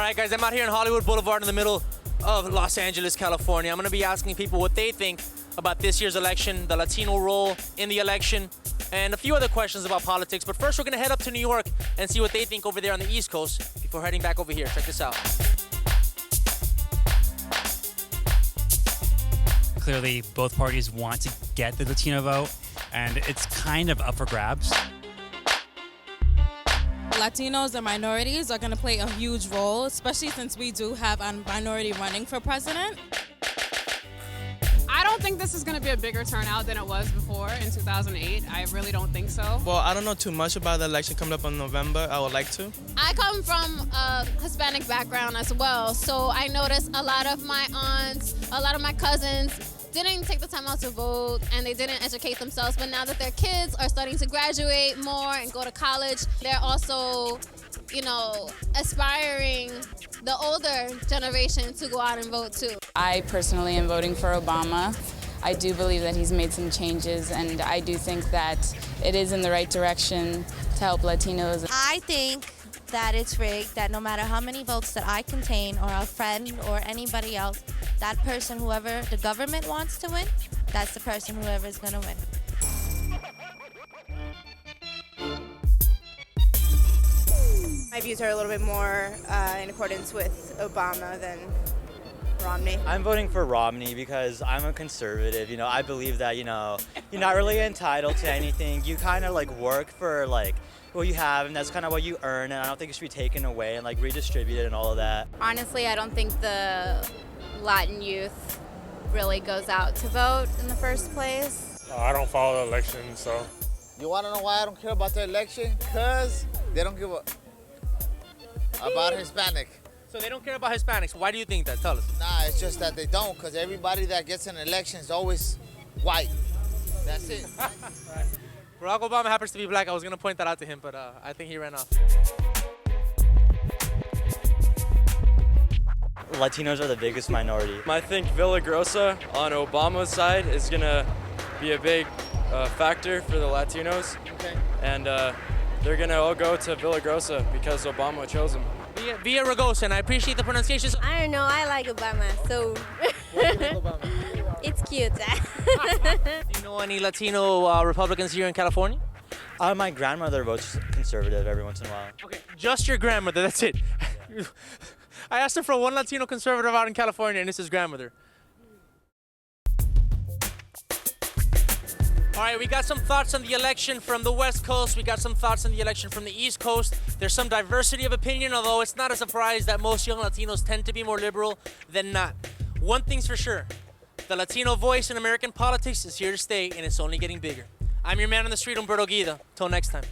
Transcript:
right, guys, I'm out here on Hollywood Boulevard in the middle of Los Angeles, California. I'm going to be asking people what they think about this year's election, the Latino role in the election, and a few other questions about politics. But first, we're going to head up to New York and see what they think over there on the East Coast before heading back over here. Check this out. Clearly, both parties want to get the Latino vote, and it's kind of up for grabs. Latinos and minorities are going to play a huge role, especially since we do have a minority running for president. I don't think this is going to be a bigger turnout than it was before in 2008. I really don't think so. Well, I don't know too much about the election coming up in November. I would like to. I come from a Hispanic background as well, so I noticed a lot of my aunts, a lot of my cousins didn't take the time out to vote and they didn't educate themselves, but now that their kids are starting to graduate more and go to college, they're also, aspiring the older generation to go out and vote too. I personally am voting for Obama. I do believe that he's made some changes, and I do think that it is in the right direction to help Latinos. I think that it's rigged, that no matter how many votes that I contain or a friend or anybody else, that person, whoever the government wants to win, that's the person whoever is going to win. My views are a little bit more in accordance with Obama than Romney. I'm voting for Romney because I'm a conservative. I believe that, you're not really entitled to anything. You kind of work for what you have, and that's kind of what you earn, and I don't think it should be taken away and redistributed and all of that. Honestly, I don't think the Latin youth really goes out to vote in the first place. I don't follow the election, so. You want to know why I don't care about the election? Because they don't give a about Hispanic. So they don't care about Hispanics. Why do you think that? Tell us. Nah, it's just that they don't, because everybody that gets an election is always white. That's it. Barack Obama happens to be black. I was going to point that out to him, but I think he ran off. Latinos are the biggest minority. I think Villagrosa on Obama's side is going to be a big factor for the Latinos. Okay. And they're going to all go to Villagrosa because Obama chose him. Villagrosa, and I appreciate the pronunciation. I don't know, I like Obama, so Why do you like Obama? it's cute. Do you know any Latino Republicans here in California? My grandmother votes conservative every once in a while. Okay, just your grandmother, that's it. Yeah. I asked her for one Latino conservative out in California, and it's his grandmother. All right, we got some thoughts on the election from the West Coast. We got some thoughts on the election from the East Coast. There's some diversity of opinion, although it's not a surprise that most young Latinos tend to be more liberal than not. One thing's for sure, the Latino voice in American politics is here to stay, and it's only getting bigger. I'm your man on the street, Humberto Guida. Till next time.